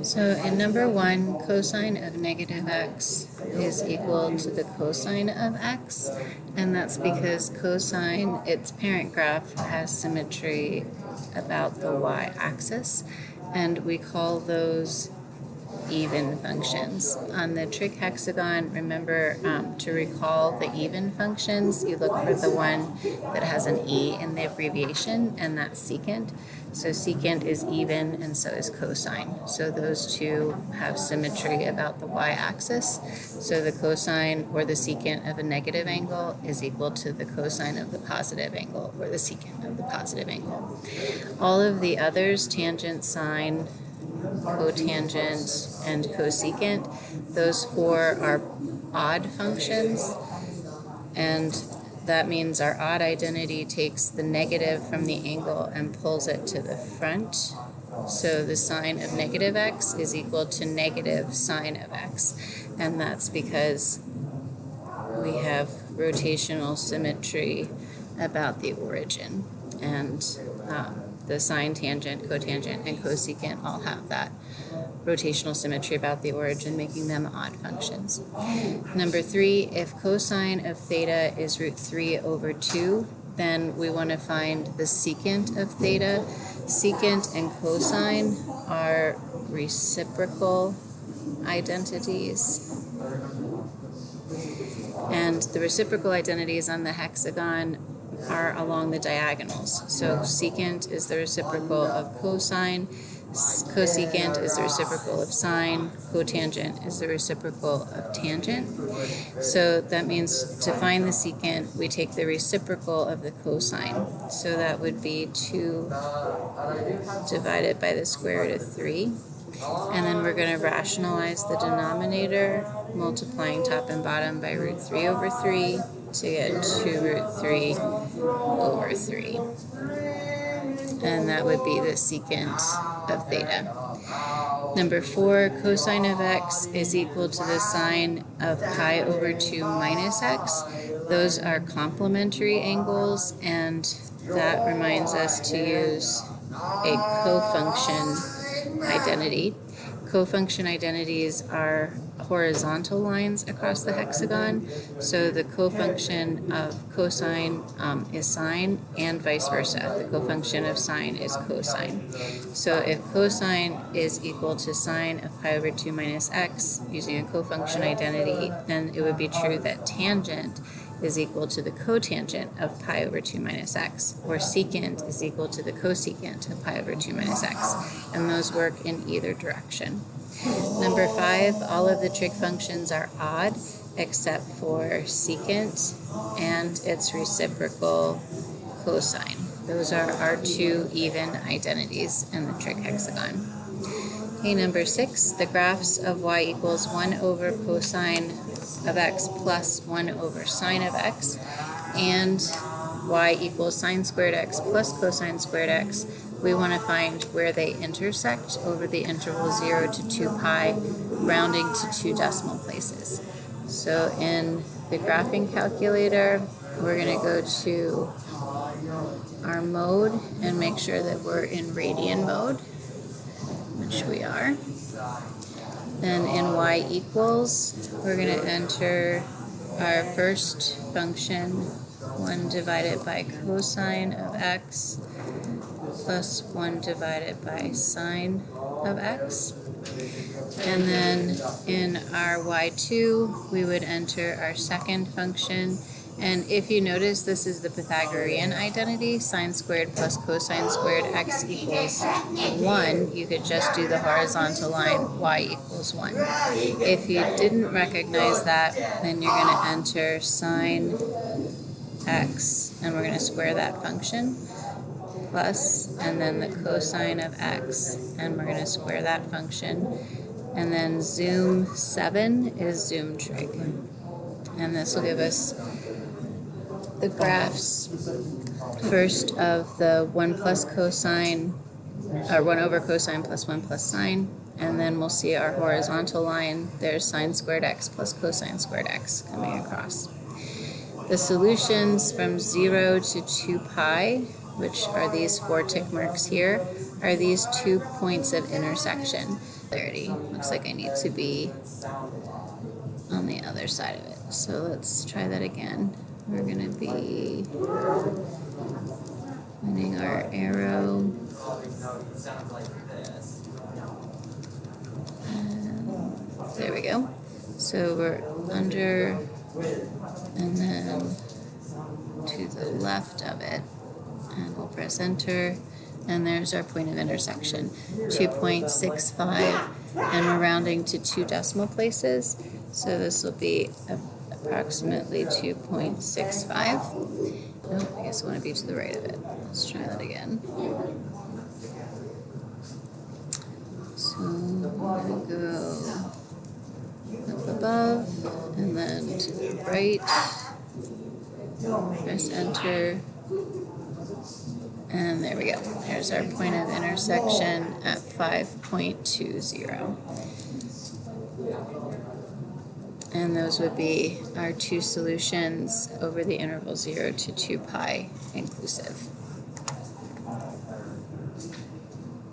So in number 1, cosine of negative x is equal to the cosine of x, and that's because cosine, its parent graph, has symmetry about the y-axis, and we call those even functions. On the trig hexagon, remember to recall the even functions, you look for the one that has an e in the abbreviation, and that's secant. So secant is even, and so is cosine. So those two have symmetry about the y-axis. So the cosine or the secant of a negative angle is equal to the cosine of the positive angle or the secant of the positive angle. All of the others, tangent, sine, cotangent, and cosecant, those four are odd functions, and that means our odd identity takes the negative from the angle and pulls it to the front. So the sine of negative x is equal to negative sine of x, and that's because we have rotational symmetry about the origin, and the sine, tangent, cotangent, and cosecant all have that rotational symmetry about the origin, making them odd functions. Number 3, if cosine of theta is root 3 over 2, then we want to find the secant of theta. Secant and cosine are reciprocal identities, and the reciprocal identities on the hexagon are along the diagonals. So secant is the reciprocal of cosine, cosecant is the reciprocal of sine, cotangent is the reciprocal of tangent. So that means to find the secant, we take the reciprocal of the cosine. So that would be 2 divided by the square root of 3. And then we're going to rationalize the denominator, multiplying top and bottom by root 3 over 3 to get 2 root 3 over 3. And that would be the secant of theta. Number 4, cosine of x is equal to the sine of pi over 2 minus x. Those are complementary angles, and that reminds us to use a cofunction identity. Cofunction identities are horizontal lines across the hexagon, so the cofunction of cosine is sine, and vice versa. The cofunction of sine is cosine. So if cosine is equal to sine of pi over 2 minus x using a cofunction identity, then it would be true that tangent is equal to the cotangent of pi over 2 minus x, or secant is equal to the cosecant of pi over 2 minus x, and those work in either direction. Number 5, all of the trig functions are odd except for secant and its reciprocal cosine. Those are our 2 even identities in the trig hexagon. Okay, number 6, the graphs of y equals 1 over cosine of x plus 1 over sine of x, and y equals sine squared x plus cosine squared x. We want to find where they intersect over the interval 0 to 2 pi, rounding to 2 decimal places. So in the graphing calculator, we're going to go to our mode and make sure that we're in radian mode, which we are. Then in y equals, we're going to enter our first function, 1 divided by cosine of x plus 1 divided by sine of x. And then in our y2, we would enter our second function. And if you notice, this is the Pythagorean identity, sine squared plus cosine squared x equals 1. You could just do the horizontal line, y equals 1. If you didn't recognize that, then you're going to enter sine x, and we're going to square that function, plus, and then the cosine of x, and we're going to square that function. And then zoom 7 is zoom trig. And this will give us the graphs first of the 1 plus cosine, or 1 over cosine plus 1 plus sine, and then we'll see our horizontal line. There's sine squared x plus cosine squared x coming across. The solutions from 0 to 2 pi which are these 4 tick marks here, are these 2 points of intersection. Looks like I need to be on the other side of it. So let's try that again. We're going to be pointing our arrow. And there we go. So we're under and then to the left of it. And we'll press enter. And there's our point of intersection, 2.65. And we're rounding to 2 decimal places. So this will be approximately 2.65. Oh, I guess I want to be to the right of it. Let's try that again. So I'm going to go up above and then to the right. Press enter. And there we go. There's our point of intersection at 5.20. And those would be our 2 solutions over the interval 0 to 2 pi inclusive.